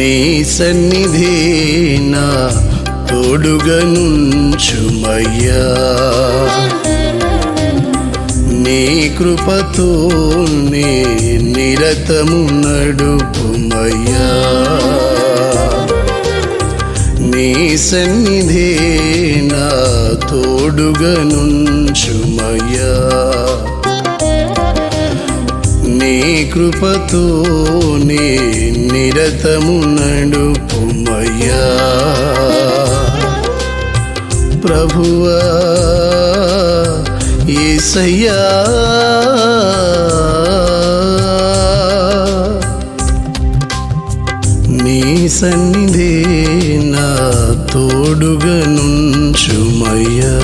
నీ సన్నిధి నా తోడుగా నుంచుమయ్యా నీ కృపతో నీ నిరతము నడుపుమయ్యా నీ సన్నిధి నా తోడుగా నుంచుమయ్యా నీ కృపతో నీ నిరతము నడుపుమయ్యా ప్రభువా యేసయ్యా నీ సన్నిధి నా తోడుగా నుంచుమయ్యా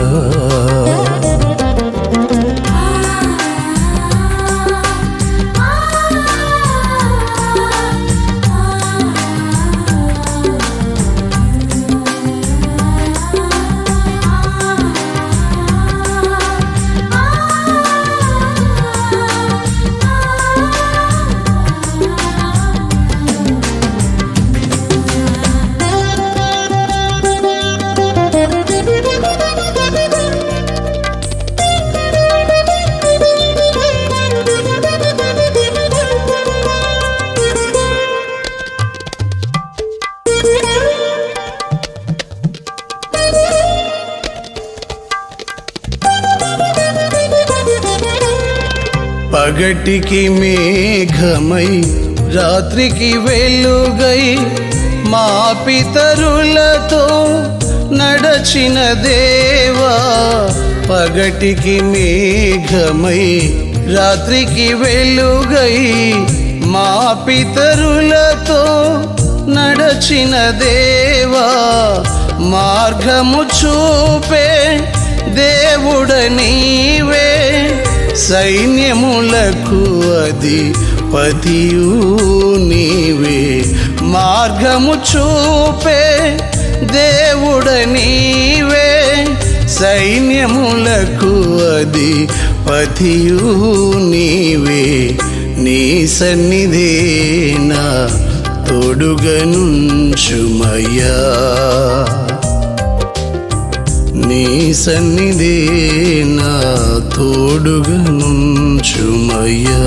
పగటికి మేఘమై రాత్రికి వెలుగై మా పితరులతో నడచిన దేవా పగటికి మేఘమై రాత్రికి వెలుగై మా పితరులతో నడచిన దేవా మార్గము చూపే దేవుడ నీవే సైన్యములకు అధిపతియు నీవే మార్గము చూపే దేవుడ నీవే సైన్యములకు అధిపతియు నీవే నీ సన్నిధి నా తోడుగా నుంచుమయ్యా నీ సన్నిధి నా తోడుగా నుంచుమయ్యా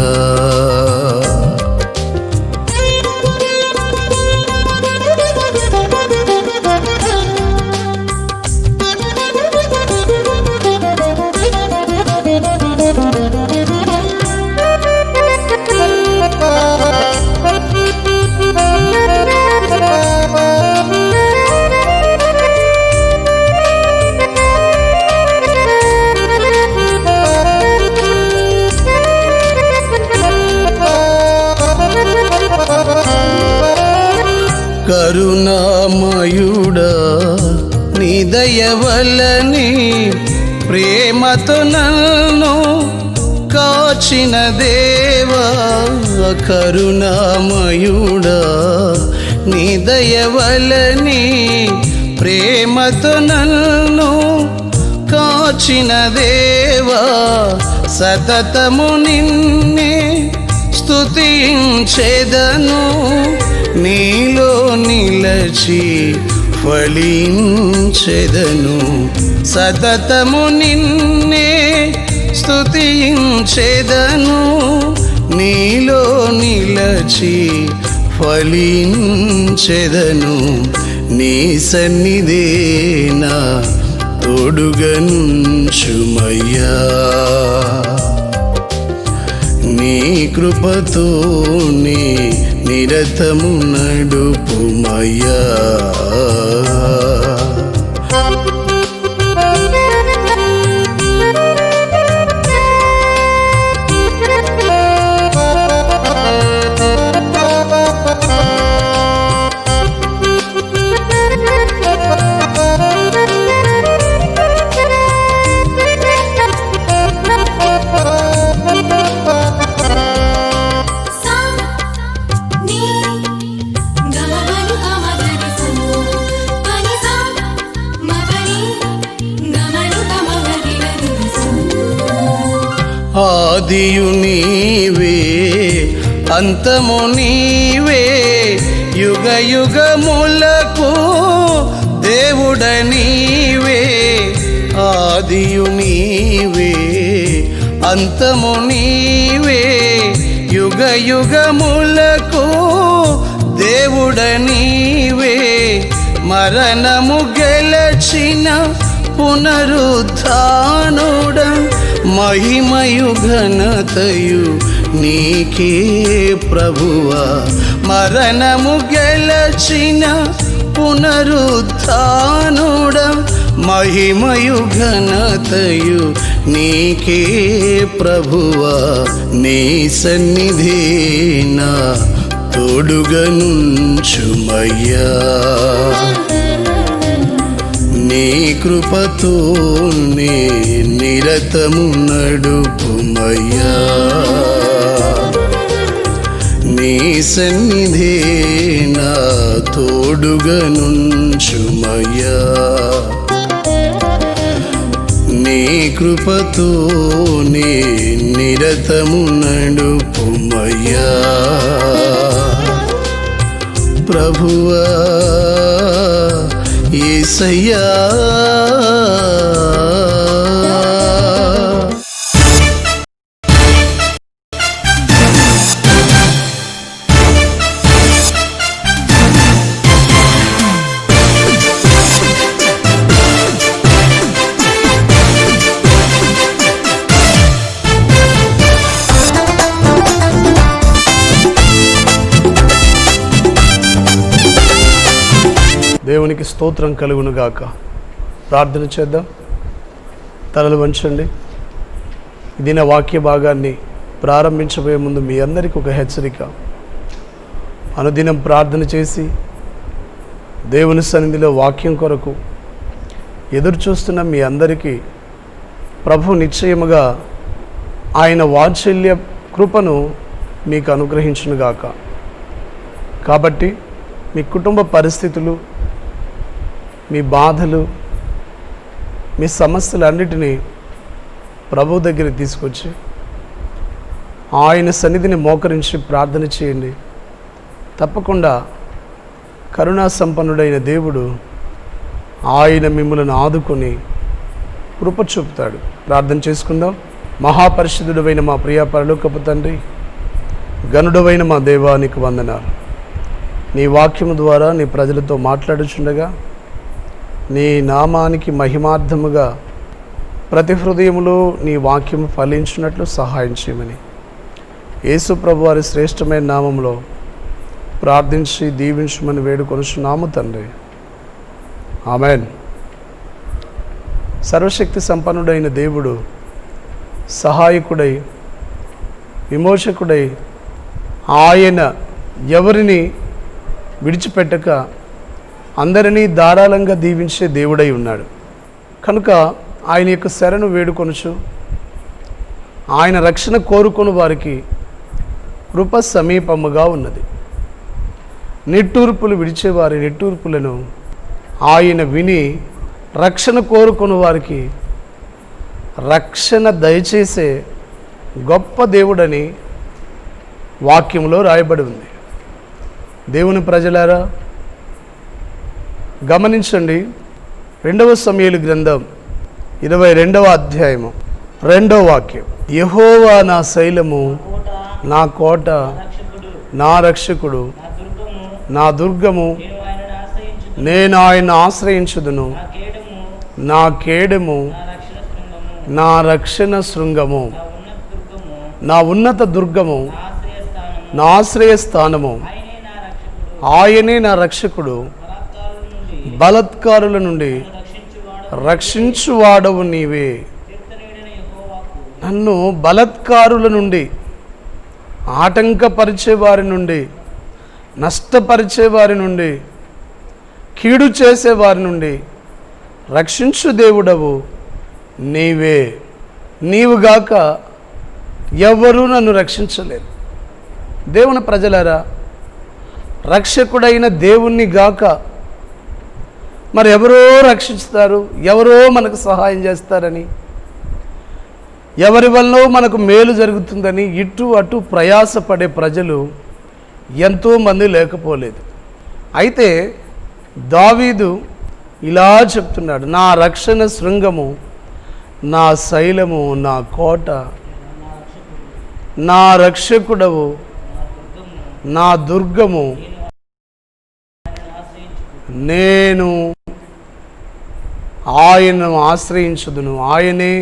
కరుణామయుడా నీ దయ వలని ప్రేమతో నన్ను కాచిన దేవా కరుణామయుడా నీ దయ వలని ప్రేమతో నన్ను కాచిన దేవా సతతము నిన్నే స్తుతించెదను నీలో నిలచి ఫలించెదను సతతము నిన్నే స్తుతించెదను నీలో నిలచి ఫలించెదను నీ సన్నిధి నా తోడుగా నుంచుమయ్యా నీ కృపతో నీ నిరతము నడుపుమయ్యా ఆదియు నీవే అంతము నీవే యుగ యుగములకు దేవుడ నీవే, ఆదియు నీవే, అంతము నీవే. యుగ యుగములకు దేవుడ నీవే, మరణము గెలచిన పునరుత్థానుడ. మహిమయు ఘనతయు నీకే ప్రభువా, మరణము గెలచిన పునరుత్థానుడ. మహిమయు ఘనతయు నీకే ప్రభువా, నీ సన్నిధి నా తోడుగా నుంచుమయ్యా. నీ కృపతో నీ నిరతము నడుపుమయ్యా. నీ సన్నిధి నా తోడుగా నుంచుమయ్యా. నీ కృపతో నీ నిరతము నడుపుమయ్యా. ప్రభువా యేసయ్యా. దేవునికి స్తోత్రం కలుగును గాక. ప్రార్థన చేద్దాం. తలలు వంచండి. ఇది నా వాక్య భాగాన్ని ప్రారంభించబోయే ముందు మీ అందరికీ ఒక హెచ్చరిక. అనుదినం ప్రార్థన చేసి దేవుని సన్నిధిలో వాక్యం కొరకు ఎదురు చూస్తున్న మీ అందరికీ ప్రభు నిశ్చయముగా ఆయన వాత్సల్య కృపను మీకు అనుగ్రహించునుగాక. కాబట్టి మీ కుటుంబ పరిస్థితులు, మీ బాధలు, మీ సమస్యలన్నిటినీ ప్రభు దగ్గరికి తీసుకొచ్చి ఆయన సన్నిధిని మోకరించి ప్రార్థన చేయండి. తప్పకుండా కరుణా సంపన్నుడైన దేవుడు ఆయన మిమ్మల్ని ఆదుకొని కృప చూపుతాడు. ప్రార్థన చేసుకుందాం. మహాపరిశుద్ధుడైన మా ప్రియ పరలోకపు తండ్రి, గనుడవైన మా దేవానికి వందనాలు. నీ వాక్యము ద్వారా నీ ప్రజలతో మాట్లాడుచుండగా నీ నామానికి మహిమార్థముగా ప్రతి హృదయములో నీ వాక్యము ఫలించినట్లు సహాయం చేయమని యేసు ప్రభు వారి శ్రేష్టమైన నామంలో ప్రార్థించి దీవించమని వేడుకొనుచున్నాము తండ్రి. ఆమెన్. సర్వశక్తి సంపన్నుడైన దేవుడు సహాయకుడై విమోచకుడై ఆయన ఎవరిని విడిచిపెట్టక అందరినీ ధారాళంగా దీవించే దేవుడై ఉన్నాడు. కనుక ఆయన యొక్క శరణు వేడుకొనుచు ఆయన రక్షణ కోరుకుని వారికి కృప సమీపముగా ఉన్నది. నిట్టూర్పులు విడిచేవారి నిట్టూర్పులను ఆయన విని రక్షణ కోరుకుని వారికి రక్షణ దయచేసే గొప్ప దేవుడని వాక్యంలో రాయబడి ఉంది. దేవుని ప్రజలారా గమనించండి. 2వ సమూయేలు గ్రంథం 22వ అధ్యాయము 2వ వాక్యం. యెహోవా నా శైలము, నా కోట, నా రక్షకుడు, నా దుర్గము, నేను ఆయన ఆశ్రయించుదును, నా కేడము, నా రక్షణ శృంగము, నా ఉన్నత దుర్గము, నా ఆశ్రయ స్థానము, ఆయనే నా రక్షకుడు, బలత్కారుల నుండి రక్షించువాడవు నీవే. నన్ను బలత్కారుల నుండి, ఆటంకపరిచే వారి నుండి, నష్టపరిచే వారి నుండి, కీడు చేసే వారి నుండి రక్షించు దేవుడవు నీవే. నీవుగాక ఎవరూ నన్ను రక్షించలేరు. దేవుని ప్రజలారా, రక్షకుడైన దేవుణ్ణి గాక మరి ఎవరో రక్షిస్తారు, ఎవరో మనకు సహాయం చేస్తారని, ఎవరి వల్ల మనకు మేలు జరుగుతుందని ఇటు అటు ప్రయాసపడే ప్రజలు ఎంతోమంది లేకపోలేదు. అయితే దావీదు ఇలా చెప్తున్నాడు, నా రక్షణ శృంగము, నా శైలము, నా కోట, నా రక్షకుడవు, నా దుర్గము, నేను ఆయనను ఆశ్రయించుదును, ఆయనే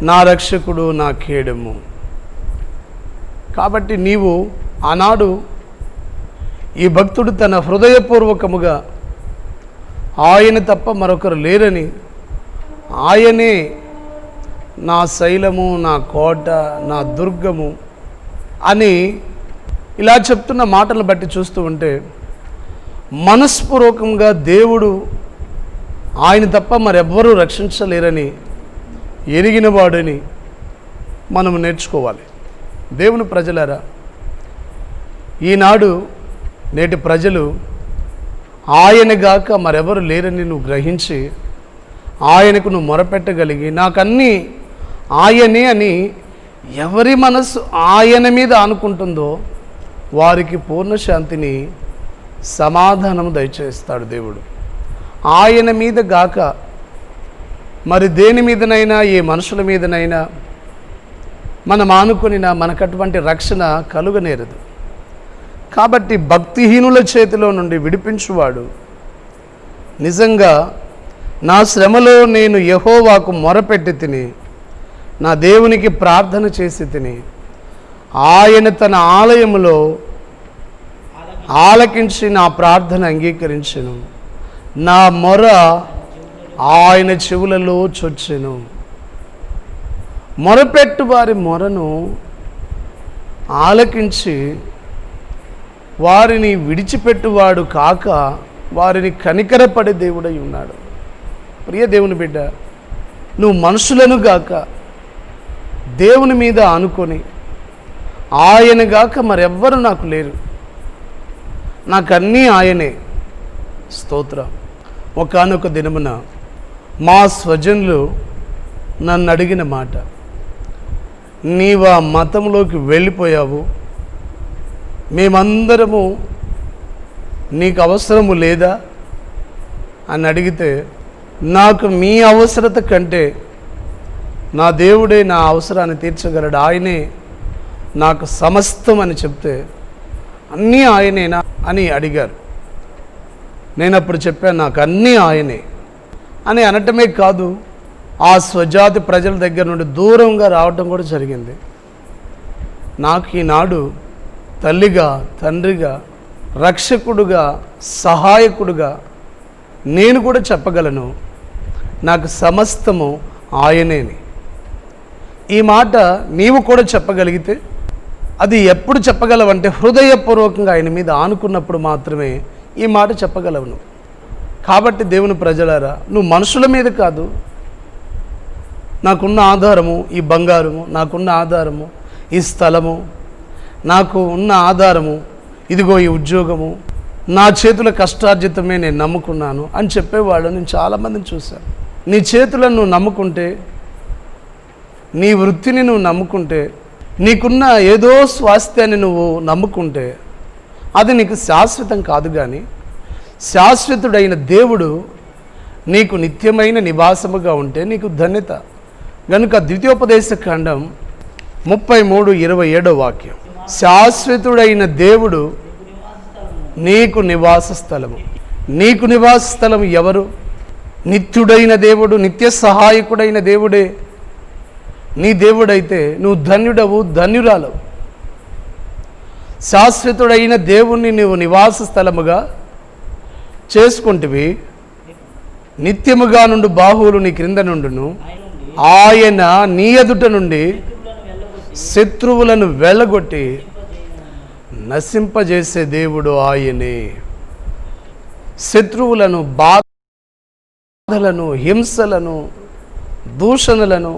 నా రక్షకుడు, నా కేడము. కాబట్టి నీవు ఆనాడు ఈ భక్తుడు తన హృదయపూర్వకముగా ఆయన తప్ప మరొకరు లేరని, ఆయనే నా శైలము, నా కోట, నా దుర్గము అని ఇలా చెప్తున్న మాటలను బట్టి చూస్తూ ఉంటే మనస్పూర్వకంగా దేవుడు ఆయన తప్ప మరెవ్వరూ రక్షించలేరని ఎరిగినవాడని మనం నేర్చుకోవాలి. దేవుని ప్రజలారా, ఈనాడు నేటి ప్రజలు ఆయనగాక మరెవరు లేరని నువ్వు గ్రహించి ఆయనకు నువ్వు మొరపెట్టగలిగి నాకన్నీ ఆయనే అని ఎవరి మనసు ఆయన మీద ఆనుకుంటుందో వారికి పూర్ణ శాంతిని, సమాధానం దయచేస్తాడు దేవుడు. ఆయన మీద గాక మరి దేని మీదనైనా, ఏ మనుషుల మీదనైనా మనం ఆనుకొనినా మనకటువంటి రక్షణ కలుగనేరదు. కాబట్టి భక్తిహీనుల చేతిలో నుండి విడిపించువాడు, నిజంగా నా శ్రమలో నేను యెహోవాకు మొరపెట్టి తిని, నా దేవునికి ప్రార్థన చేసి తిని, ఆయన తన ఆలయములో ఆలకించి నా ప్రార్థన అంగీకరించెను, నా మొర ఆయన చెవులలో చొచ్చెను. మొరపెట్టు వారి మొరను ఆలకించి వారిని విడిచిపెట్టువాడు కాక వారిని కనికరపడే దేవుడై ఉన్నాడు. ప్రియ దేవుని బిడ్డ, నువ్వు మనుషులను గాక దేవుని మీద ఆనుకొని ఆయన గాక మరెవ్వరు నాకు లేరు, నాకన్నీ ఆయనే. స్తోత్రం. ఒకానొక దినమున మా స్వజనులు నన్ను అడిగిన మాట, నీవు ఆ మతంలోకి వెళ్ళిపోయావు, మేమందరము నీకు అవసరము లేదా అని అడిగితే, నాకు మీ అవసరత కంటే నా దేవుడే నా అవసరాన్ని తీర్చగలడు, ఆయనే నాకు సమస్తం అని చెప్తే, అన్నీ ఆయనేనా అని అడిగారు. నేను అప్పుడు చెప్పాను, నాకు అన్నీ ఆయనే అని అనటమే కాదు, ఆ స్వజాతి ప్రజల దగ్గర నుండి దూరంగా రావటం కూడా జరిగింది. నాకు ఈనాడు తల్లిగా, తండ్రిగా, రక్షకుడుగా, సహాయకుడుగా నేను కూడా చెప్పగలను, నాకు సమస్తము ఆయనేని. ఈ మాట నీవు కూడా చెప్పగలిగితే, అది ఎప్పుడు చెప్పగలవంటే హృదయపూర్వకంగా ఆయన మీద ఆనుకున్నప్పుడు మాత్రమే ఈ మాట చెప్పగలవు. కాబట్టి దేవుని ప్రజలారా, నువ్వు మనుషుల మీద కాదు, నాకున్న ఆధారము ఈ బంగారము, నాకున్న ఆధారము ఈ స్థలము, నాకు ఉన్న ఆధారము ఇదిగో ఈ ఉద్యోగము, నా చేతుల కష్టార్జితమే నేను నమ్ముకున్నాను అని చెప్పేవాళ్ళు నేను చాలామందిని చూశాను. నీ చేతులను నువ్వు నమ్ముకుంటే, నీ వృత్తిని నువ్వు నమ్ముకుంటే, నీకున్న ఏదో స్వాస్థ్యాన్ని నువ్వు నమ్ముకుంటే అది నీకు శాశ్వతం కాదు. కానీ శాశ్వతుడైన దేవుడు నీకు నిత్యమైన నివాసముగా ఉంటే నీకు ధన్యత. కనుక ద్వితీయోపదేశ ఖండం 33:27 వాక్యం, శాశ్వతుడైన దేవుడు నీకు నివాస స్థలము. నీకు నివాస స్థలం ఎవరు? నిత్యుడైన దేవుడు, నిత్య సహాయకుడైన దేవుడే నీ దేవుడైతే నువ్వు ధన్యుడవు, ధన్యురాలవు. శాశ్వతుడైన దేవుణ్ణి నువ్వు నివాస స్థలముగా చేసుకుంటివి. నిత్యముగా నుండి బాహువులు నీ క్రింద నుండును, ఆయన నీ ఎదుట నుండి శత్రువులను వెళ్ళగొట్టి నశింపజేసే దేవుడు ఆయనే. శత్రువులను, బాధలను, హింసలను, దూషణలను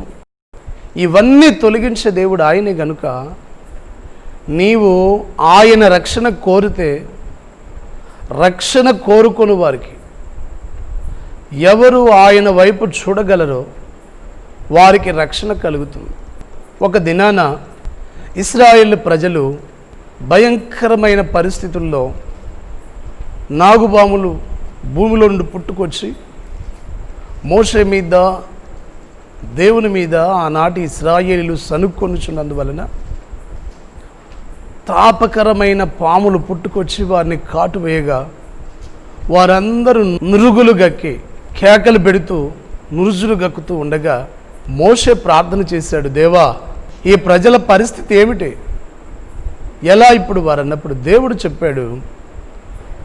ఇవన్నీ తొలగించే దేవుడు ఆయనే. గనుక నీవు ఆయన రక్షణ కోరితే, రక్షణ కోరుకొని వారికి ఎవరు ఆయన వైపు చూడగలరో వారికి రక్షణ కలుగుతుంది. ఒక దినాన ఇశ్రాయేలు ప్రజలు భయంకరమైన పరిస్థితుల్లో నాగుబాములు భూమిలో నుండి పుట్టుకొచ్చి మోషే మీద, దేవుని మీద ఆనాటి ఇశ్రాయేలీయులు సనుక్కొనుచున్నందువలన తాపకరమైన పాములు పుట్టుకొచ్చి వారిని కాటువేయగా వారందరూ నురుగులు గక్కి కేకలు పెడుతూ నురుజులు గక్కుతూ ఉండగా మోషే ప్రార్థన చేశాడు, దేవా ఈ ప్రజల పరిస్థితి ఏమిటి, ఎలా ఇప్పుడు వారు అన్నప్పుడు దేవుడు చెప్పాడు,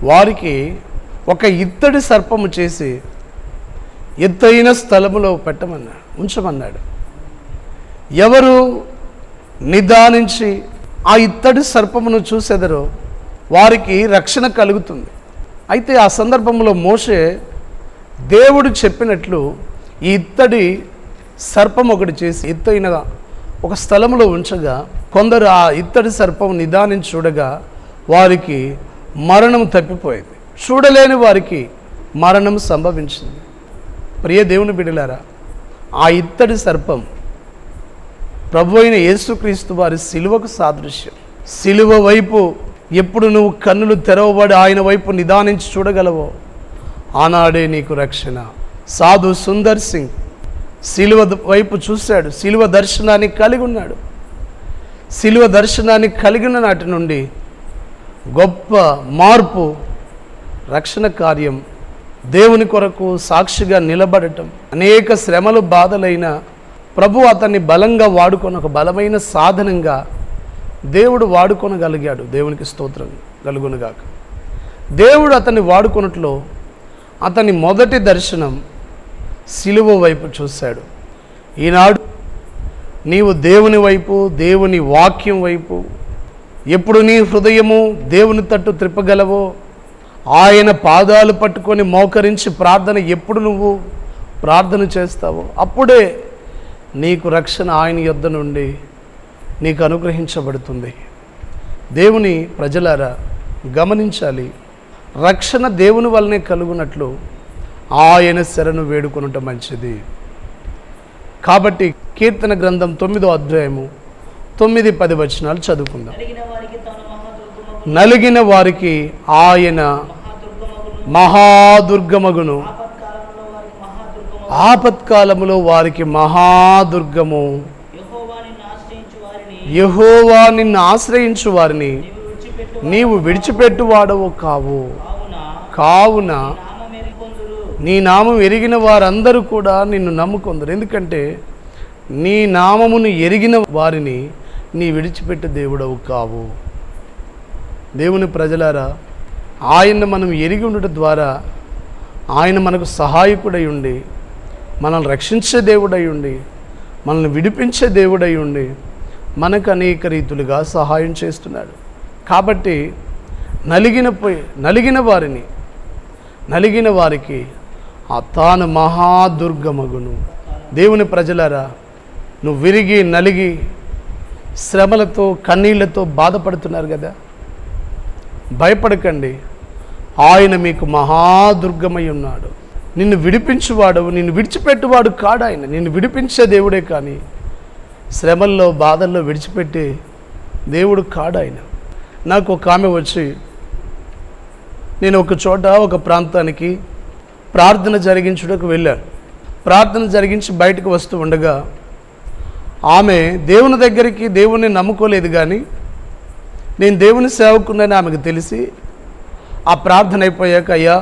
వారికి ఒక ఇత్తడి సర్పము చేసి ఎత్తైన స్థలములో పెట్టమన్నాడు, ఉంచమన్నాడు. ఎవరు నిదానించి ఆ ఇత్తడి సర్పమును చూసెదరో వారికి రక్షణ కలుగుతుంది. అయితే ఆ సందర్భంలో మోషే దేవుడు చెప్పినట్లు ఈ ఇత్తడి సర్పం ఒకటి చేసి ఎత్తైన ఒక స్థలంలో ఉంచగా కొందరు ఆ ఇత్తడి సర్పం నిదానించి చూడగా వారికి మరణం తప్పిపోయింది. చూడలేని వారికి మరణం సంభవించింది. ప్రియ దేవుని బిడ్డలారా, ఆ ఇత్తడి సర్పం ప్రభు అయిన యేసుక్రీస్తు వారి సిలువకు సాదృశ్యం. సిలువ వైపు ఎప్పుడు నువ్వు కన్నులు తెరవబడి ఆయన వైపు నిదానించి చూడగలవో ఆనాడే నీకు రక్షణ. సాధు సుందర్ సింగ్ సిలువ వైపు చూశాడు, సిలువ దర్శనాన్ని కలిగి ఉన్నాడు. సిలువ దర్శనాన్ని కలిగిన నాటి నుండి గొప్ప మార్పు, రక్షణ కార్యం, దేవుని కొరకు సాక్షిగా నిలబడటం, అనేక శ్రమలు బాధలైన ప్రభు అతన్ని బలంగా వాడుకొని ఒక బలమైన సాధనంగా దేవుడు వాడుకొనగలిగాడు. దేవునికి స్తోత్రం కలుగునుగాక. దేవుడు అతన్ని వాడుకొనట్లో అతని మొదటి దర్శనం సిలువ వైపు చూశాడు. ఈనాడు నీవు దేవుని వైపు, దేవుని వాక్యం వైపు ఎప్పుడు నీ హృదయము దేవుని తట్టు త్రిప్పగలవో, ఆయన పాదాలు పట్టుకొని మోకరించి ప్రార్థన ఎప్పుడు నువ్వు ప్రార్థన చేస్తావో అప్పుడే నీకు రక్షణ ఆయన యొద్ద నుండి నీకు అనుగ్రహించబడుతుంది. దేవుని ప్రజలారా గమనించాలి, రక్షణ దేవుని వల్లనే కలుగునట్లు ఆయన శరణు వేడుకొనుట మంచిది. కాబట్టి కీర్తన గ్రంథం 9వ అధ్యాయము 9-10 వచనాలు చదువుకుందాం. నలిగిన వారికి ఆయన మహాదుర్గమగును, ఆపత్కాలములో వారికి మహాదుర్గము. యెహోవా నిన్ను ఆశ్రయించు వారిని నీవు విడిచిపెట్టువాడవు కావు. కావున నీ నామం ఎరిగిన వారందరూ కూడా నిన్ను నమ్ముకొందరు. ఎందుకంటే నీ నామమును ఎరిగిన వారిని నీ విడిచిపెట్టే దేవుడవు కావు. దేవుని ప్రజలారా, ఆయన్ని మనం ఎరిగి ఉండటం ద్వారా ఆయన మనకు సహాయకుడై ఉండి, మనల్ని రక్షించే దేవుడై ఉండి, మనల్ని విడిపించే దేవుడై ఉండి మనకు అనేక రీతులుగా సహాయం చేస్తున్నాడు. కాబట్టి నలిగిన వారికి తాను మహాదుర్గమగును. దేవుని ప్రజలారా, నువ్వు విరిగి నలిగి శ్రమలతో కన్నీళ్లతో బాధపడుతున్నారు కదా, భయపడకండి. ఆయన మీకు మహాదుర్గమై ఉన్నాడు. నిన్ను విడిపించువాడు, నిన్ను విడిచిపెట్టువాడు కాడు. ఆయన నిన్ను విడిపించే దేవుడే కానీ శ్రమల్లో బాధల్లో విడిచిపెట్టే దేవుడు కాడు ఆయన. నాకు ఒక ఆమె వచ్చి, నేను ఒక చోట ఒక ప్రాంతానికి ప్రార్థన జరిగించుటకు వెళ్ళాను. ప్రార్థన జరిగించి బయటకు వస్తూ ఉండగా ఆమె దేవుని దగ్గరికి దేవుణ్ణి నమ్ముకోలేదు, కానీ నేను దేవుని సేవకున్నానని ఆమెకు తెలిసి ఆ ప్రార్థన అయిపోయాక, అయ్యా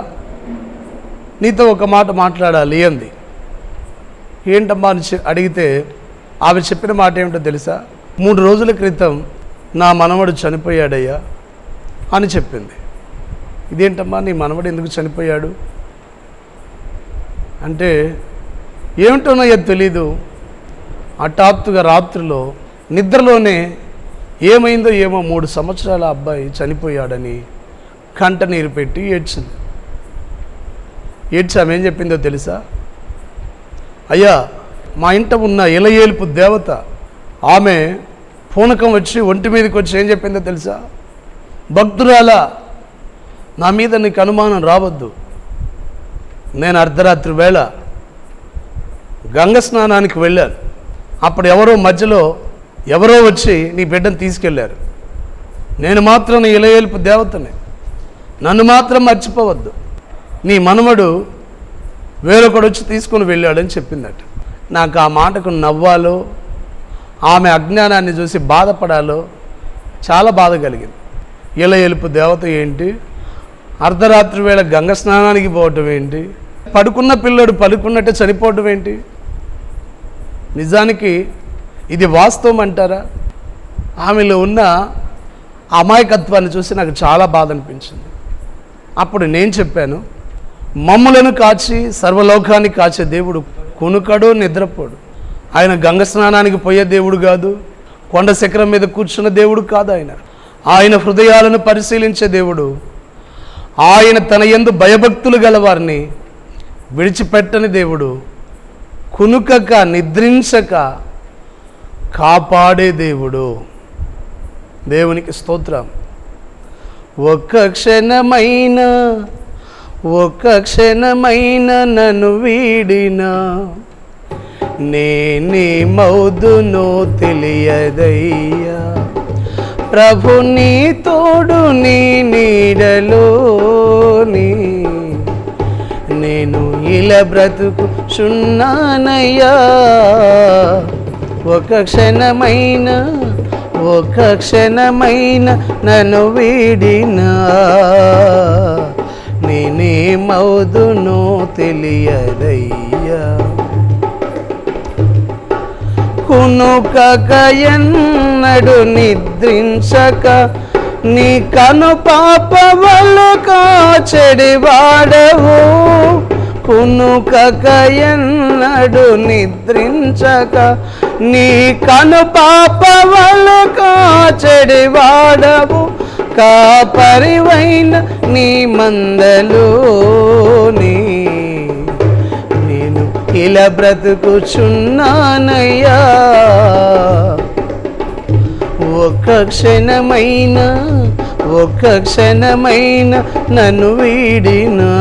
నీతో ఒక మాట మాట్లాడాలి అంది. ఏంటమ్మా అని అడిగితే ఆమె చెప్పిన మాట ఏమిటో తెలుసా? 3 రోజుల క్రితం నా మనవడు చనిపోయాడయ్యా అని చెప్పింది. ఇదేంటమ్మా, నీ మనవడు ఎందుకు చనిపోయాడు అంటే, ఏమిటోనయ్యా తెలీదు, హఠాత్తుగా రాత్రిలో నిద్రలోనే ఏమైందో ఏమో 3 సంవత్సరాల అబ్బాయి చనిపోయాడని కంట నీరు పెట్టి ఏడ్చింది. ఆమె ఏం చెప్పిందో తెలుసా? అయ్యా, మా ఇంట ఉన్న ఇలయేల్పు దేవత ఆమె పూనకం వచ్చి ఒంటి మీదకి వచ్చి ఏం చెప్పిందో తెలుసా? భక్తురాలా, నా మీద నీకు అనుమానం రావద్దు, నేను అర్ధరాత్రి వేళ గంగ స్నానానికి వెళ్ళాను. అప్పుడు ఎవరో వచ్చి నీ బిడ్డను తీసుకెళ్ళారు. నేను మాత్రం నీ ఇలయేల్పు దేవతని, నన్ను మాత్రం మర్చిపోవద్దు. నీ మనవడు వేరొకడు వచ్చి తీసుకొని వెళ్ళాడని చెప్పిందట. నాకు ఆ మాటకు నవ్వాలో ఆమె అజ్ఞానాన్ని చూసి బాధపడాలో చాలా బాధ కలిగింది. ఎలుపు దేవత ఏంటి, అర్ధరాత్రి వేళ గంగ స్నానానికి పోవటం ఏంటి, పడుకున్న పిల్లడు పడుకున్నట్టే చనిపోవటం ఏంటి? నిజానికి ఇది వాస్తవం అంటారా? ఆమెలో ఉన్న అమాయకత్వాన్ని చూసి నాకు చాలా బాధ అనిపించింది. అప్పుడు నేను చెప్పాను, మమ్ములను కాచి సర్వలోకాన్ని కాచే దేవుడు కునుకడు నిద్రపోడు. ఆయన గంగ స్నానానికి పోయే దేవుడు కాదు, కొండ శిఖరం మీద కూర్చున్న దేవుడు కాదు. ఆయన హృదయాలను పరిశీలించే దేవుడు. ఆయన తన యందు భయభక్తులు గలవారిని విడిచిపెట్టని దేవుడు. కునుకక నిద్రించక కాపాడే దేవుడు. దేవునికి స్తోత్రం. ఒక్క క్షణమైన నన్ను వీడినా నేనేమవుదునో తెలియదయ్యా. ప్రభు నీ తోడు నీ నీడలోని నేను ఇలా బ్రతుకుచున్నానయ్యా. ఒక క్షణమైన నన్ను వీడినా నేనేమవుదునో తెలియదయ్యా. కునుకక ఎన్నడు నిద్రించక నీ కను పాప వల్ల కాచెడివాడవు. కునుకక ఎన్నడు నిద్రించక నీ కను పాప వల్ల కాచెడివాడవు. కాపరివైన నీ మందలోని నేను ఇలా బ్రతుకుచున్నానయ్యా. ఒక్క క్షణమైన నన్ను వీడినా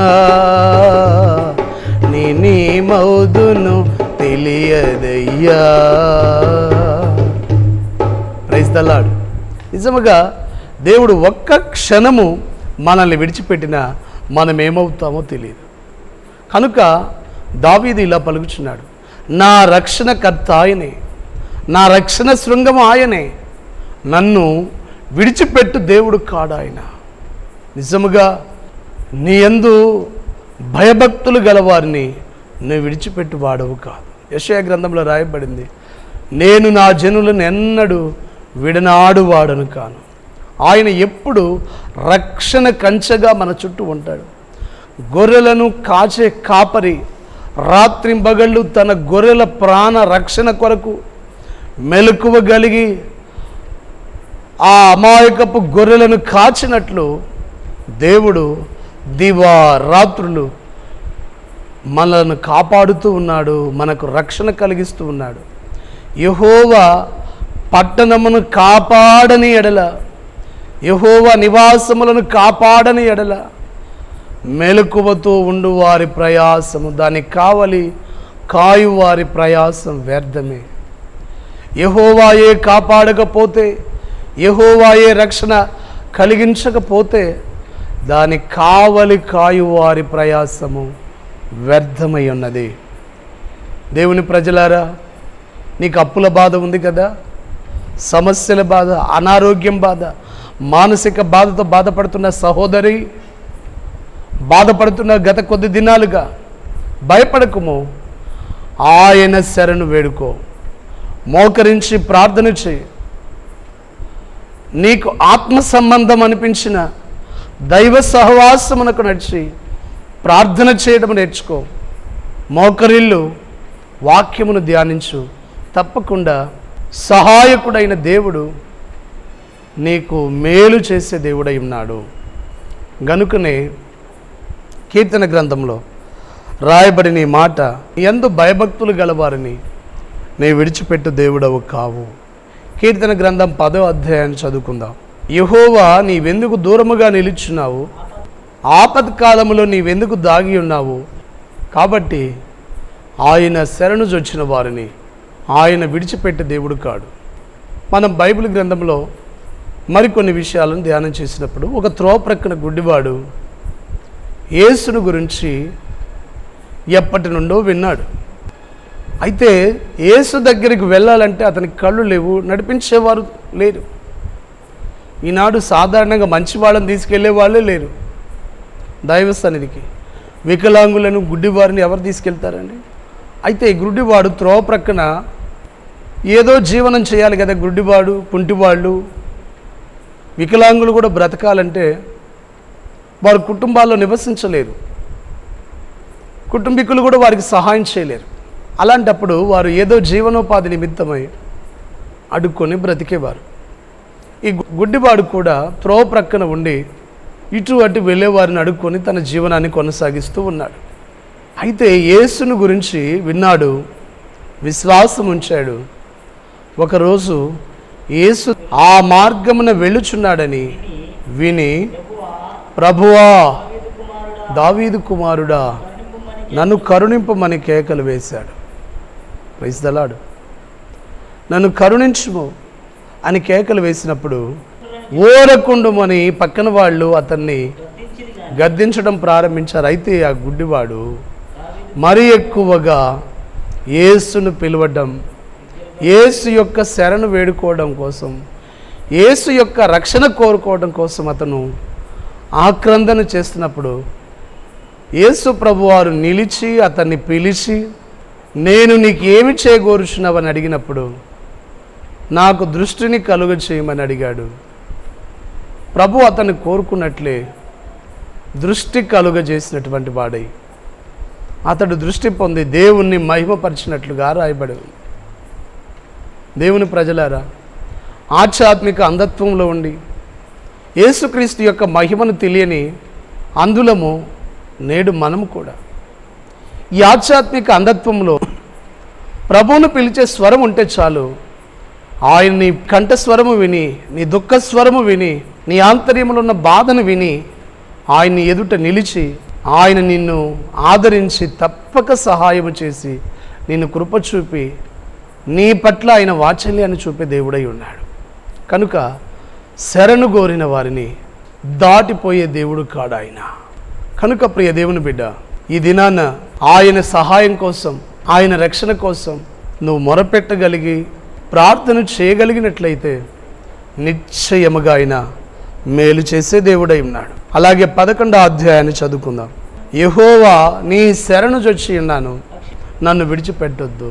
నేనేమవుదునో తెలియదయ్యా. Praise the lord. నిజముగా దేవుడు ఒక్క క్షణము మనల్ని విడిచిపెట్టినా మనం ఏమవుతామో తెలియదు. కనుక దావీదు ఇలా పలుకుచున్నాడు, నా రక్షణకర్త ఆయనే, నా రక్షణ శృంగం ఆయనే, నన్ను విడిచిపెట్టు దేవుడు కాడు ఆయన. నిజముగా నీ యందు భయభక్తులు గలవారిని నువ్వు విడిచిపెట్టు వాడవు కాదు. యెషయా గ్రంథంలో రాయబడింది, నేను నా జనులను ఎన్నడూ విడనాడు వాడను కాను. ఆయన ఎప్పుడు రక్షణ కంచెగా మన చుట్టూ ఉంటాడు. గొర్రెలను కాచే కాపరి రాత్రింబగళ్ళు తన గొర్రెల ప్రాణ రక్షణ కొరకు మెలకువ కలిగి ఆ అమాయకపు గొర్రెలను కాచినట్లు దేవుడు దివా రాత్రులు మనలను కాపాడుతూ ఉన్నాడు, మనకు రక్షణ కలిగిస్తూ ఉన్నాడు. యెహోవా పట్టణమును కాపాడని ఎడల, యెహోవా నివాసములను కాపాడని ఎడల మెలకువతో ఉండు వారి ప్రయాసము, దానికి కావలి కాయు వారి ప్రయాసం వ్యర్థమే. యెహోవాయే కాపాడకపోతే, యెహోవాయే రక్షణ కలిగించకపోతే దానికి కావలి కాయు వారి ప్రయాసము వ్యర్థమై ఉన్నది. దేవుని ప్రజలారా, నీకు అప్పుల బాధ ఉంది కదా, సమస్యల బాధ, అనారోగ్యం బాధ, మానసిక బాధతో బాధపడుతున్న సహోదరి, బాధపడుతున్న గత కొద్ది దినాలుగా భయపడకుము. ఆయన శరణు వేడుకో, మోకరించి ప్రార్థన చేయి. నీకు ఆత్మ సంబంధం అనిపించిన దైవ సహవాసమునకు నడిచి ప్రార్థన చేయడం నేర్చుకో. మోకరిల్లు, వాక్యమును ధ్యానించు. తప్పకుండా సహాయకుడైన దేవుడు నీకు మేలు చేసే దేవుడై ఉన్నాడు. గనుకనే కీర్తన గ్రంథంలో రాయబడిన ఈ మాట, యందు భయభక్తులు గలవారిని నీ విడిచిపెట్టు దేవుడవు కావు. కీర్తన గ్రంథం 10వ అధ్యాయాన్ని చదువుకుందాం. యెహోవా, నీవెందుకు దూరముగా నిలుచున్నావు? ఆపత్కాలములో నీవెందుకు దాగి ఉన్నావు? కాబట్టి ఆయన శరణు జొచ్చిన వారిని ఆయన విడిచిపెట్టే దేవుడు కాడు. మనం బైబిల్ గ్రంథంలో మరికొన్ని విషయాలను ధ్యానం చేసినప్పుడు ఒక త్రోవ ప్రక్కన గుడ్డివాడు యేసును గురించి ఎప్పటి నుండో విన్నాడు. అయితే యేసు దగ్గరికి వెళ్ళాలంటే అతనికి కళ్ళు లేవు, నడిపించేవారు లేరు. ఈనాడు సాధారణంగా మంచి వాళ్ళని తీసుకెళ్లే వాళ్ళే లేరు దైవ సన్నిధికి. వికలాంగులను, గుడ్డివారిని ఎవరు తీసుకెళ్తారండి? అయితే ఈ గుడ్డివాడు త్రోవ ప్రక్కన ఏదో జీవనం చేయాలి కదా. గుడ్డివాడు, కుంటివాళ్ళు, వికలాంగులు కూడా బ్రతకాలంటే వారి కుటుంబాల్లో నివసించలేరు, కుటుంబీకులు కూడా వారికి సహాయం చేయలేరు. అలాంటప్పుడు వారు ఏదో జీవనోపాధి నిమిత్తమై అడుక్కొని బ్రతికేవారు. ఈ గుడ్డివాడు కూడా త్రోవ ప్రక్కన ఉండి ఇటు అటు వెళ్ళేవారిని అడుక్కొని తన జీవనాన్ని కొనసాగిస్తూ ఉన్నాడు. అయితే యేసును గురించి విన్నాడు, విశ్వాసం ఉంచాడు. ఒకరోజు యేసు ఆ మార్గమున వెళ్ళుచున్నాడని విని, ప్రభువా, దావీదు కుమారుడా, నన్ను కరుణింపమని కేకలు వేశాడు. Praise the lord. నన్ను కరుణించుము అని కేకలు వేసినప్పుడు ఓరకుండుమని పక్కన వాళ్ళు అతన్ని గద్దించడం ప్రారంభించారు. అయితే ఆ గుడ్డివాడు మరి ఎక్కువగా యేసును పిలవడం, యేసు యొక్క శరణు వేడుకోవడం కోసం, యేసు యొక్క రక్షణ కోరుకోవడం కోసం అతను ఆక్రందన చేస్తున్నప్పుడు యేసు ప్రభువారు నిలిచి అతన్ని పిలిచి, నేను నీకు ఏమి చేయగోరుచున్నావని అడిగినప్పుడు నాకు దృష్టిని కలుగ చేయమని అడిగాడు. ప్రభు అతన్ని కోరుకున్నట్లే దృష్టి కలుగజేసినటువంటి వాడై అతడు దృష్టి పొంది దేవుణ్ణి మహిమపరిచినట్లుగా రాయబడి. దేవుని ప్రజలారా, ఆధ్యాత్మిక అంధత్వంలో ఉండి యేసుక్రీస్తు యొక్క మహిమను తెలియని అందులము నేడు మనము కూడా. ఈ ఆధ్యాత్మిక అంధత్వంలో ప్రభువును పిలిచే స్వరం ఉంటే చాలు, ఆయన నీ కంఠస్వరము విని, నీ దుఃఖస్వరము విని, నీ ఆంతర్యంలో ఉన్న బాధను విని ఆయన్ని ఎదుట నిలిచి ఆయన నిన్ను ఆదరించి తప్పక సహాయము చేసి నిన్ను కృప చూపి నీ పట్ల ఆయన వాత్సల్యాన్ని చూపే దేవుడై ఉన్నాడు. కనుక శరణు కోరిన వారిని దాటిపోయే దేవుడు కాడు ఆయన. కనుక ప్రియ దేవుని బిడ్డ, ఈ దినాన ఆయన సహాయం కోసం, ఆయన రక్షణ కోసం నువ్వు మొరపెట్టగలిగి ప్రార్థన చేయగలిగినట్లయితే నిశ్చయముగా ఆయన మేలు చేసే దేవుడై ఉన్నాడు. అలాగే 11వ అధ్యాయాన్ని చదువుకుందాం. యెహోవా, నీ శరణు జొచ్చి ఉన్నాను, నన్ను విడిచిపెట్టొద్దు.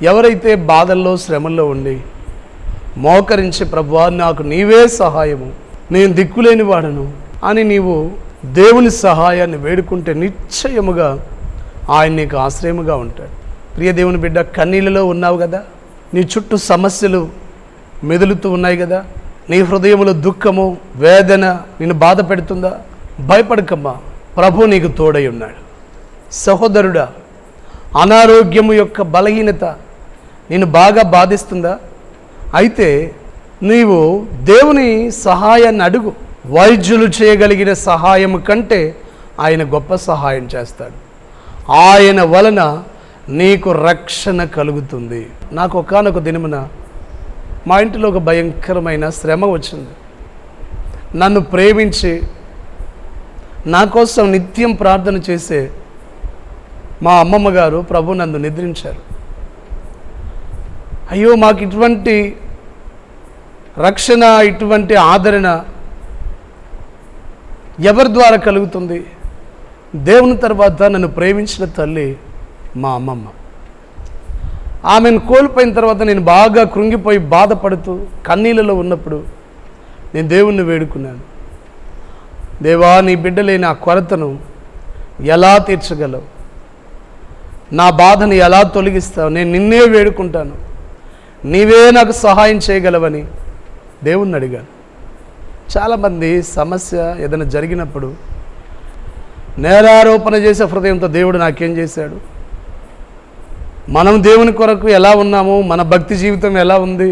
ఎవరైతే బాధల్లో, శ్రమల్లో ఉండి మోకరించి, ప్రభువా నాకు నీవే సహాయము, నేను దిక్కులేని వాడను అని నీవు దేవుని సహాయాన్ని వేడుకుంటే నిశ్చయముగా ఆయన నీకు ఆశ్రయముగా ఉంటాడు. ప్రియ దేవుని బిడ్డ, కన్నీళ్ళలో ఉన్నావు కదా, నీ చుట్టూ సమస్యలు మెదులుతూ ఉన్నాయి కదా, నీ హృదయంలో దుఃఖము, వేదన నిన్ను బాధ పెడుతుందా? భయపడకమ్మా, ప్రభు నీకు తోడై ఉన్నాడు. సహోదరుడా, అనారోగ్యము యొక్క బలహీనత నిన్ను బాగా బాధిస్తుందా? అయితే నీవు దేవుని సహాయాన్ని అడుగు. వైద్యులు చేయగలిగిన సహాయము కంటే ఆయన గొప్ప సహాయం చేస్తాడు. ఆయన వలన నీకు రక్షణ కలుగుతుంది. నాకు ఒకానొక దినమున మా ఇంటిలో ఒక భయంకరమైన శ్రమ వచ్చింది. నన్ను ప్రేమించి నా కోసం నిత్యం ప్రార్థన చేసే మా అమ్మమ్మ గారు ప్రభు నందు నిద్రించారు. అయ్యో, మాకు ఇటువంటి రక్షణ, ఇటువంటి ఆదరణ ఎవరి ద్వారా కలుగుతుంది? దేవుని తర్వాత నన్ను ప్రేమించిన తల్లి మా అమ్మమ్మ. ఆమెను కోల్పోయిన తర్వాత నేను బాగా కృంగిపోయి బాధపడుతూ కన్నీళ్ళలో ఉన్నప్పుడు నేను దేవుణ్ణి వేడుకున్నాను. దేవా, నీ బిడ్డలేని ఆ కొరతను ఎలా తీర్చగలవు? నా బాధను ఎలా తొలగిస్తావు? నేను నిన్నే వేడుకుంటాను, నీవే నాకు సహాయం చేయగలవని దేవుణ్ణి అడిగాను. చాలామంది సమస్య ఏదైనా జరిగినప్పుడు నేరారోపణ చేసే హృదయంతో దేవుడు నాకేం చేశాడు, మనం దేవుని కొరకు ఎలా ఉన్నాము, మన భక్తి జీవితం ఎలా ఉంది,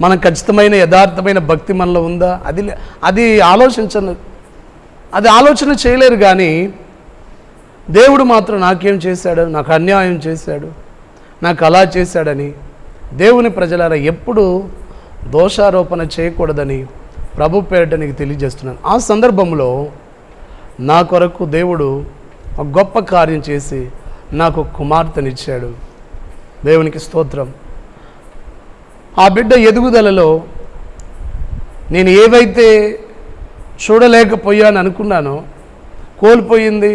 మన ఖచ్చితమైన యథార్థమైన భక్తి మనలో ఉందా, అది ఆలోచన చేయలేరు. కానీ దేవుడు మాత్రం నాకేం చేశాడు, నాకు అన్యాయం చేశాడు, నాకు అలా చేశాడని దేవుని ప్రజలారా ఎప్పుడు దోషారోపణ చేయకూడదని ప్రభు పేరిట నీకు తెలియజేస్తున్నాను. ఆ సందర్భంలో నా కొరకు దేవుడు ఒక గొప్ప కార్యం చేసి నాకు కుమార్తెనిచ్చాడు. దేవునికి స్తోత్రం. ఆ బిడ్డ ఎదుగుదలలో నేను ఏవైతే చూడలేకపోయాను అనుకున్నానో కోల్పోయింది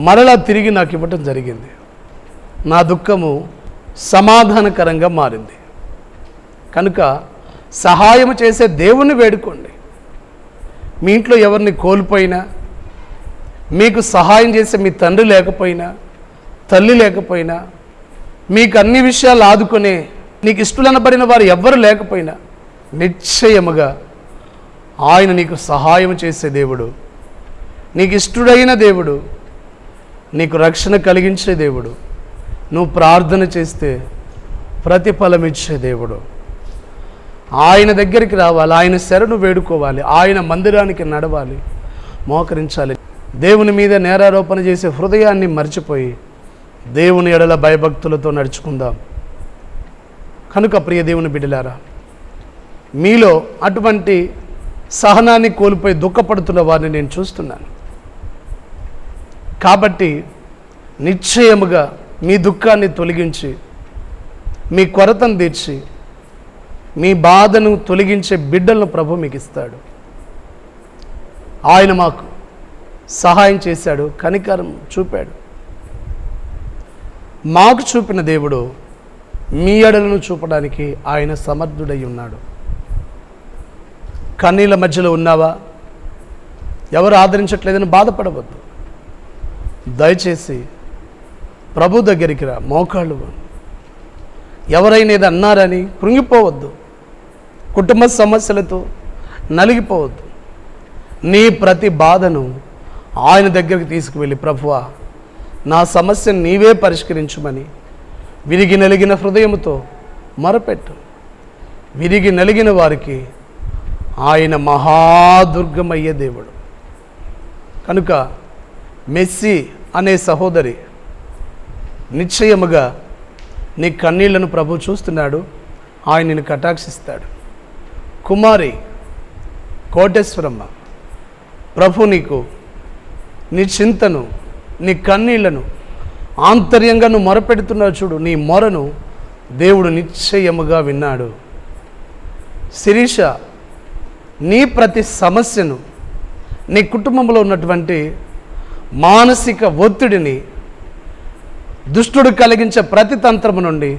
మరలా తిరిగి నాకు ఇవ్వటం జరిగింది. నా దుఃఖము సమాధానకరంగా మారింది. కనుక సహాయం చేసే దేవుణ్ణి వేడుకోండి. మీ ఇంట్లో ఎవరిని కోల్పోయినా, మీకు సహాయం చేసే మీ తండ్రి లేకపోయినా, తల్లి లేకపోయినా, మీకు అన్ని విషయాలు ఆదుకునే నీకు ఇష్టలనబడిన వారు ఎవ్వరు లేకపోయినా, నిశ్చయముగా ఆయన నీకు సహాయం చేసే దేవుడు, నీకు ఇష్టడైన దేవుడు, నీకు రక్షణ కలిగించే దేవుడు, నువ్వు ప్రార్థన చేస్తే ప్రతిఫలం ఇచ్చే దేవుడు. ఆయన దగ్గరికి రావాలి, ఆయన శరణు వేడుకోవాలి, ఆయన మందిరానికి నడవాలి, మోకరించాలి. దేవుని మీద నేరారోపణ చేసే హృదయాన్ని మర్చిపోయి దేవుని ఎడల భయభక్తులతో నడుచుకుందాం. కనుక ప్రియ దేవుని బిడ్డలారా, మీలో అటువంటి సహనాన్ని కోల్పోయి దుఃఖపడుతున్న వారిని నేను చూస్తున్నాను. కాబట్టి నిశ్చయముగా మీ దుఃఖాన్ని తొలగించి, మీ కొరతను తీర్చి, మీ బాధను తొలగించే బిడ్డలను ప్రభు మీకు ఇస్తాడు. ఆయన మాకు సహాయం చేశాడు, కనికరం చూపాడు. మాకు చూపిన దేవుడు మీ ఎడలను చూపడానికి ఆయన సమర్థుడై ఉన్నాడు. కన్నీళ్ళ మధ్యలో ఉన్నావా? ఎవరు ఆదరించట్లేదని బాధపడవద్దు. దయచేసి ప్రభు దగ్గరికి రా, మోకాళ్ళు. ఎవరైనా ఏదో అన్నారని కృంగిపోవద్దు, కుటుంబ సమస్యలతో నలిగిపోవద్దు. నీ ప్రతి బాధను ఆయన దగ్గరికి తీసుకువెళ్ళి, ప్రభువా నా సమస్యను నీవే పరిష్కరించుమని విరిగి నలిగిన హృదయముతో మొరపెట్టు. విరిగి నలిగిన వారికి ఆయన మహాదుర్గమయ్యే దేవుడు. కనుక మెస్సి అనే సహోదరి, నిశ్చయముగా నీ కన్నీళ్లను ప్రభు చూస్తున్నాడు, ఆయన నిన్ను కటాక్షిస్తాడు. కుమారి కోటేశ్వరమ్మ, ప్రభు నీకు నీ చింతను, నీ కన్నీళ్లను ఆంతర్యంగా నువ్వు మొరపెడుతున్నావు చూడు, నీ మొరను దేవుడు నిశ్చయముగా విన్నాడు. శిరీష, నీ ప్రతి సమస్యను, నీ కుటుంబంలో ఉన్నటువంటి మానసిక ఒత్తిడిని, దుష్టుడు కలిగించే ప్రతి తంత్రము నుండి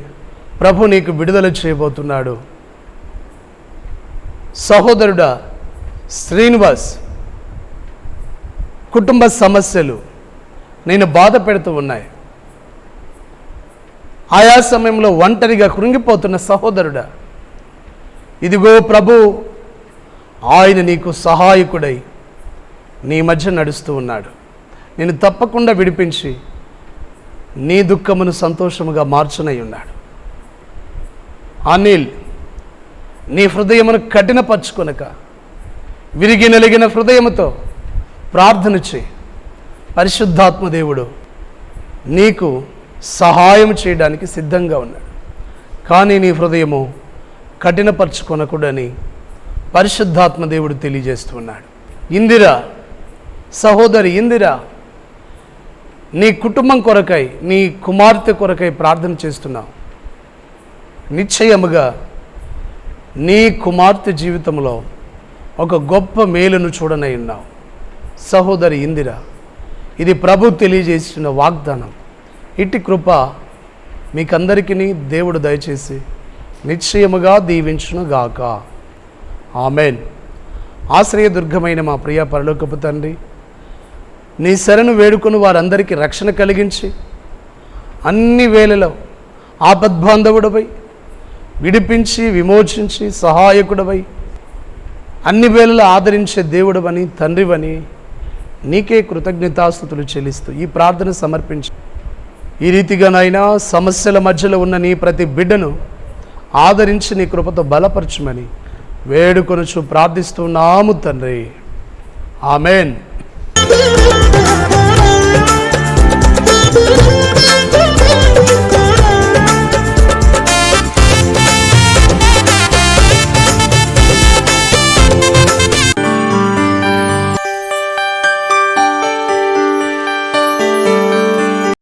ప్రభు నీకు విడుదల చేయబోతున్నాడు. సహోదరుడా శ్రీనివాస్, కుటుంబ సమస్యలు నేను బాధ పెడుతూ ఉన్నాయి. ఆయా సమయంలో ఒంటరిగా కృంగిపోతున్న సహోదరుడా, ఇదిగో ప్రభు ఆయన నీకు సహాయకుడై నీ మధ్య నడుస్తూ ఉన్నాడు. నేను తప్పకుండా విడిపించి నీ దుఃఖమును సంతోషముగా మార్చునై ఉన్నాడు. అనిల్, నీ హృదయమును కఠినపరుచుకొనక విరిగి నలిగిన హృదయముతో ప్రార్థన చేయి. పరిశుద్ధాత్మ దేవుడు నీకు సహాయం చేయడానికి సిద్ధంగా ఉన్నాడు. కానీ నీ హృదయము కఠినపరుచుకొనకూడని పరిశుద్ధాత్మ దేవుడు తెలియజేస్తున్నాడు. ఇందిరా, సహోదరి ఇందిరా, నీ కుటుంబం కొరకై, నీ కుమార్తె కొరకై ప్రార్థన చేస్తున్నావు. నిశ్చయముగా నీ కుమార్తె జీవితంలో ఒక గొప్ప మేలును చూడనై ఉన్నావు. సహోదరి ఇందిరా, ఇది ప్రభు తెలియజేసిన వాగ్దానం. ఇట్టి కృప మీకందరికీ దేవుడు దయచేసి నిశ్చయముగా దీవించునుగాక. ఆమెన్. ఆశ్రయదుర్గమైన మా ప్రియ పరలోకపు తండ్రి, నీ శరణు వేడుకొని వారందరికీ రక్షణ కలిగించి, అన్ని వేళలో ఆపద్బాంధవుడవై విడిపించి విమోచించి సహాయకుడవై అన్ని వేళలో ఆదరించే దేవుడవని, తండ్రివని నీకే కృతజ్ఞతాస్తుతులు చెల్లిస్తూ ఈ ప్రార్థన సమర్పించి, ఈ రీతిగానైనా సమస్యల మధ్యలో ఉన్న నీ ప్రతి బిడ్డను ఆదరించి నీ కృపతో బలపరచుమని వేడుకొనుచు ప్రార్థిస్తున్నాము తండ్రి. ఆమెన్.